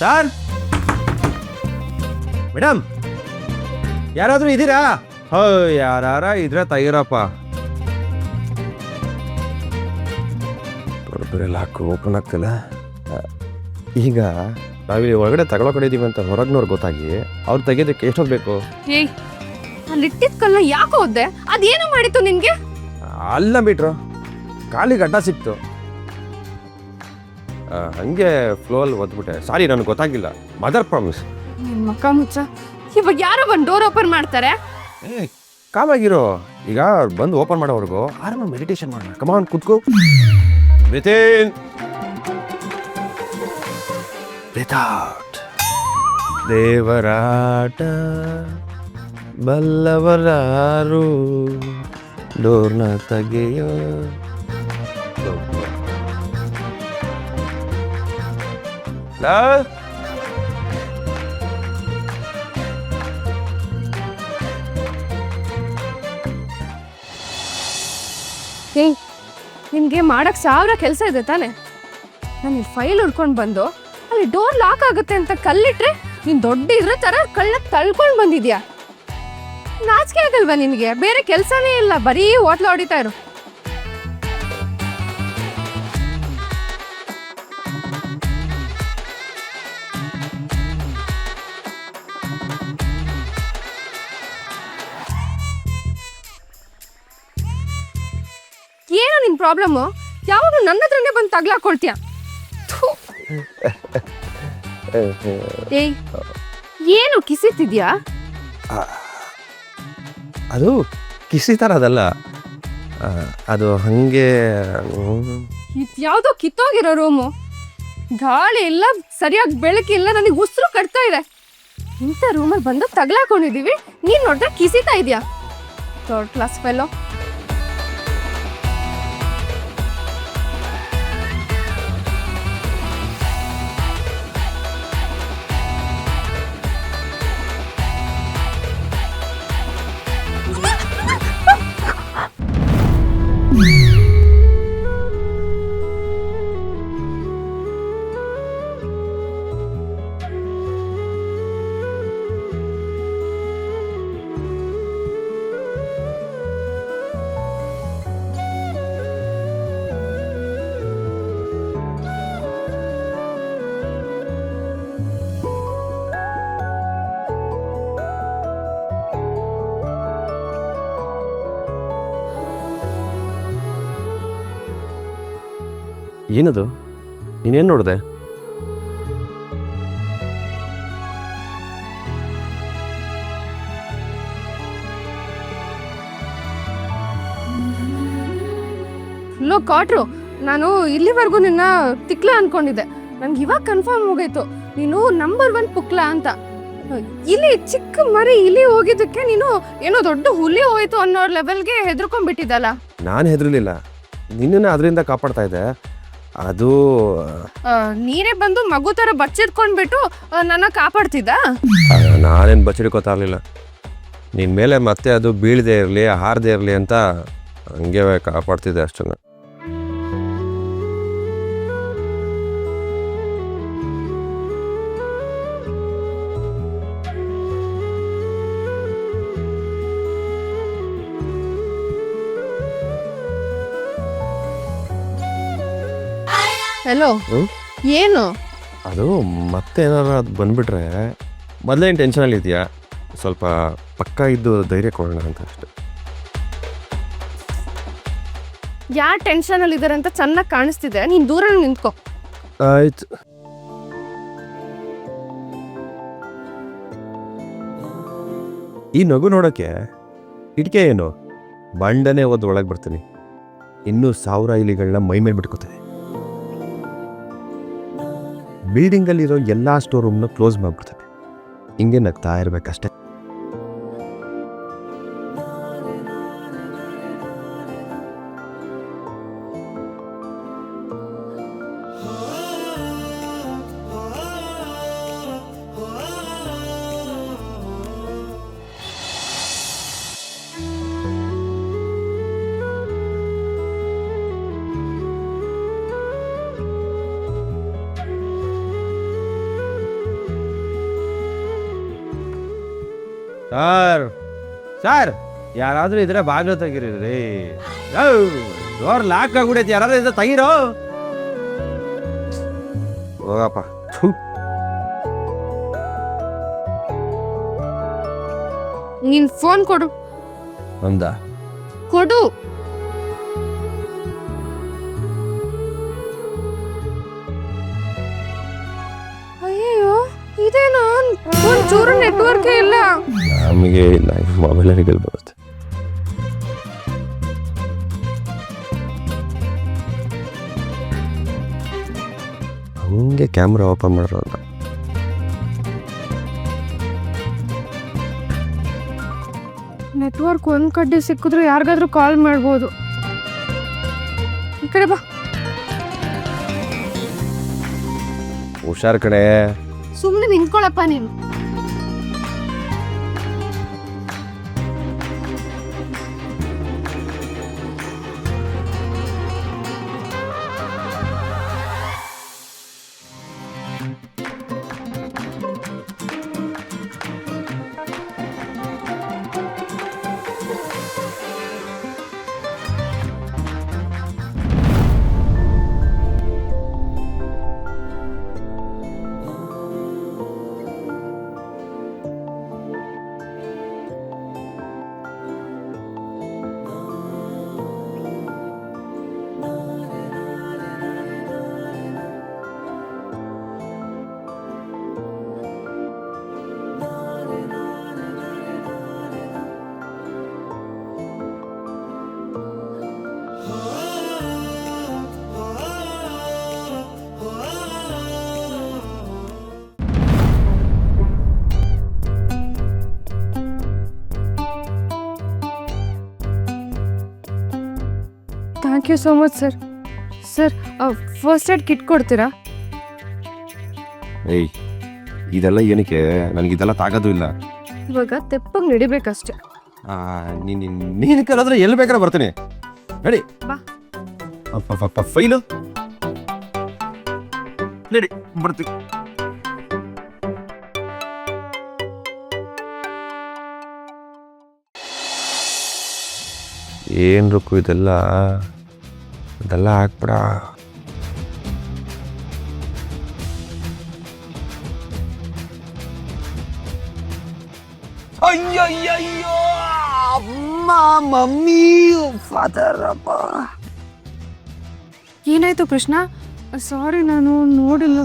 Sir madam ಯಾರಾದರೂ ಇದ್ದೀರಾ? ಹೋ ಯಾರ ಇದ್ರೆ ತೆಗೀರಪ್ಪ. ಬರೋಬ್ಬರಿ ಲಾಕು ಓಪನ್ ಆಗ್ತಿಲ್ಲ. ಈಗ ನಾವಿಲ್ಲಿ ಒಳಗಡೆ ತಗೊಳ್ಳೋ ಕಡೆ ಇದೀವಿ ಅಂತ ಹೊರಗ್ನವ್ರು ಗೊತ್ತಾಗಿ ಅವ್ರು ತೆಗೆಯೋದಕ್ಕೆ ಎಷ್ಟೊತ್ತು ಬೇಕು? ಏಯ್ ಅಲ್ಲಿಟ್ಟಿದ್ ಕಲ್ಲ ಯಾಕೆ ಹೋದೆ? ಅದೇನು ಮಾಡಿತ್ತು ನಿನ್ಗೆ? ಅಲ್ಲ ಬಿಟ್ರು ಕಾಲಿಗೆ ಅಡ್ಡ ಸಿಕ್ತು, ಹಂಗೆ ಫ್ಲೋ ಅಲ್ಲಿ ಓದ್ಬಿಟ್ಟೆ. ಸಾರಿ ನನಗೆ ಗೊತ್ತಾಗಿಲ್ಲ. Mother promise. ನಿನ್ ಮಕ್ಕ ಮುಚ್ಚ, ಇವಾಗ ಯಾರೋ ಬಂದು ಡೋರ್ ಓಪನ್ ಮಾಡ್ತಾರೆ. ಏ ಕಾಮಾಗಿರೋ, ಈಗ ಬಂದು ಓಪನ್ ಮಾಡೋವರೆಗೂ ಆರಾಮ ಮೆಡಿಟೇಷನ್ ಮಾಡೋಣ. ಕಮಾನ್ ಕುತ್ಕೋ. ಬ್ರೀತ್ ಇನ್, ಬ್ರೀತ್ ಔಟ್. ದೇವರಾಟ ಬಲ್ಲವರಾರು ಡೋರ್ನ ತೆಗೆಯೋ. ಏಯ್ ನಿನ್ಗೆ ಮಾಡಕ್ 1000 ಕೆಲಸ ಇದೆ ತಾನೆ? ನಾನು ಇಲ್ಲಿ ಫೈಲ್ ಹುಡ್ಕೊಂಡು ಬಂದು ಅಲ್ಲಿ ಡೋರ್ ಲಾಕ್ ಆಗುತ್ತೆ ಅಂತ ಕಲ್ಲಿಟ್ರೆ ನೀನ್ ದೊಡ್ಡ ಇದ್ರ ತರ ಕಳ್ಳ ತಳ್ಕೊಂಡ್ ಬಂದಿದ್ಯಾ. ನಾಚಿಕೆ ಆಗಲ್ವಾ ನಿನಗೆ? ಬೇರೆ ಕೆಲಸನೇ ಇಲ್ಲ, ಬರೀ ಹೋಟ್ಲ ಹೊಡಿತಾ ಇರು. ಏನೋ ನಿನ್ ಪ್ರಾಬ್ಲಮ್ಮು? ಯಾವಾಗ ನನ್ನ ಹತ್ರನೇ ಬಂದು ತಗ್ಲಾಕೊಳ್ತೀಯ? ಏಯ್ ಏನು ಕಿಸಿತಿದ್ಯಾ? ಅದು ಕಿಸಿ ಥರ ಅದಲ್ಲ, ಅದು ಹಂಗೆ. ಯಾವ್ದೋ ಕಿತ್ತೋಗಿರೋ ರೂಮು, ಗಾಳಿ ಇಲ್ಲ, ಸರಿಯಾಗಿ ಬೆಳಕಿಲ್ಲ, ನನಗೆ ಉಸಿರು ಕಟ್ತಾ ಇದೆ. ಇಂಥ ರೂಮಲ್ಲಿ ಬಂದು ತಗ್ಲಾಕೊಂಡಿದೀವಿ, ನೀನ್ ನೋಡ್ರೆ ಕಿಸಿತಾ ಇದೆಯಾ? Third class fellow. ಏನದು? ನೀನೇನು ನೋಡಿದೆ? ಲೋ ಕಾಟ್ರು, ನಾನು ಇಲ್ಲಿವರೆಗೂ ನಿನ್ನ ತಿಕ್ಲ ಅನ್ಕೊಂಡಿದ್ದೆ. ನನ್ಗೆ ಇವಾಗ ಕನ್ಫರ್ಮ್ ಹೋಗೈತು ನೀನು ನಂಬರ್ 1 ಪುಕ್ಲ ಅಂತ. ಇಲ್ಲಿ ಚಿಕ್ಕ ಮರಿ ಇಲ್ಲಿ ಹೋಗಿದ್ದಕ್ಕೆ ನೀನು ಏನೋ ದೊಡ್ಡ ಹುಲಿ ಹೋಯ್ತು ಅನ್ನೋ ಲೆವೆಲ್ಗೆ ಹೆದರ್ಕೊಂಡ್ಬಿಟ್ಟಿದ್ದಲ್ಲ. ನಾನು ಹೆದರ್ಲಿಲ್ಲ, ನಿನ್ನನ್ನು ಅದರಿಂದ ಕಾಪಾಡ್ತಾ ಇದ್ದೆ. ಅದು ನೀನೇ ಬಂದು ಮಗು ತರ ಬಚ್ಚಿಟ್ಕೊಂಡ್ಬಿಟ್ಟು ನನ್ನ ಕಾಪಾಡ್ತಿದ್ದ. ನಾನೇನು ಬಚ್ಚಿಡ್ಕೋತಾ ಇರಲಿಲ್ಲ. ನಿನ್ನ ಮೇಲೆ ಮತ್ತೆ ಅದು ಬೀಳದೆ ಇರಲಿ, ಹಾರದೆ ಇರಲಿ ಅಂತ ಹಂಗೆ ಕಾಪಾಡ್ತಿದ್ದೆ ಅಷ್ಟನ್ನು. ಹೆಲೋ, ಏನು ಅದು ಮತ್ತೆ ಏನಾದ್ರು ಅದು ಬಂದ್ಬಿಟ್ರೆ ಮೊದಲೇನು ಟೆನ್ಷನಲ್ಲಿ ಇದೆಯಾ? ಸ್ವಲ್ಪ ಪಕ್ಕ ಇದ್ದು ಧೈರ್ಯ ಕೊಡೋಣ ಅಂತ ಅಷ್ಟೆ. ಯಾರು ಟೆನ್ಷನಲ್ಲಿ ಇದ್ದಾರೆ ಅಂತ ಚೆನ್ನಾಗಿ ಕಾಣಿಸ್ತಿದೆ, ನೀನು ದೂರ ನಿಂತ್ಕೋ. ಆಯ್ತು. ಈ ನಗು ನೋಡೋಕ್ಕೆ ಕಿಟಕಿ ಏನು ಬಂಡನೆ ಓದ್ ಒಳಗೆ ಬರ್ತೀನಿ, ಇನ್ನೂ 1000 ಇಲಿಗಳನ್ನ ಮೈ ಮೇಲೆ ಬಿಟ್ಕೋತೀನಿ. ಬಿಲ್ಡಿಂಗಲ್ಲಿರೋ ಎಲ್ಲ ಸ್ಟೋರ್ ರೂಮ್ನ ಕ್ಲೋಸ್ ಮಾಡಿಬಿಡ್ತೇನೆ. ಹಿಂಗೆ ನಗ್ತಾ ಇರಬೇಕಷ್ಟೆ. ಸರ್ ಸರ್ ಯಾರಾದ್ರೂ ಇದ್ರೆ ಬಾಗಿಲು ತೆಗೀರಿ ಡೋರ್ ಲಾಕ್ ಆಗ್ಬಿಡೈತಿ, ಯಾರಾದ್ರೂ ಇದ್ರೆ ತೆಗೀರೋ. ಹೋಗಪ್ಪ. ಥು. ನೀನ್ ಫೋನ್ ಕೊಡು. ಒಂದ ಕೊಡು. ಅಯ್ಯೋ ಇದೇನೋ ಒಂಚೂರು ನೆಟ್ವರ್ಕೇ ಇಲ್ಲ. ನಮಗೆ ಇಲ್ಲ, ಮೊಬೈಲಲ್ಲಿ ಬರುತ್ತೆ. ಹಂಗೆ ಕ್ಯಾಮ್ರಾ ಓಪನ್ ಮಾಡ್ರು ಅಂತ. ನೆಟ್ವರ್ಕ್ ಒಂದ್ ಕಡ್ಡಿ ಸಿಕ್ಕಿದ್ರೆ ಯಾರಿಗಾದ್ರೂ ಕಾಲ್ ಮಾಡ್ಬೋದು. ಈ ಕಡೆ ಬಾ. ಹುಷಾರ್ ಕಡೆ. ಸುಮ್ಮನೆ ನಿಂತ್ಕೊಳಪ್ಪ ನೀನು. Thank you so much sir. Sir first aid kit ಕೊಡ್ತೀರಾ? ಏಯ್ ಇದೆಲ್ಲ ಏನಕ್ಕೆ? ನನಗಿದೆಲ್ಲ ತಾಗೋದು ಇಲ್ಲ. ಇವಾಗ ತೆಪ್ಪಗೆ ನಡಿಬೇಕಷ್ಟೆ. ನೀನು ಕರೆದ್ರೆ ಎಲ್ಲಿ ಬೇಕಾದ್ರೆ ಬರ್ತೀನಿ. ನಡಿ ಬಾ. ಫೈಲು ನಡಿ ಬರ್ತೀನಿ. ಏನ್ ರುಕ್ಕು ಇದೆಲ್ಲ ಹಾಕ್ಬಿಡ. ಅಯ್ಯಯ್ಯಯ್ಯೋ ಅಮ್ಮ ಮಮ್ಮಿ ಫಾದರ್ ಅಪ್ಪ. ಏನಾಯ್ತು ಕೃಷ್ಣ? ಸಾರಿ ನಾನು ನೋಡಿಲ್ಲ.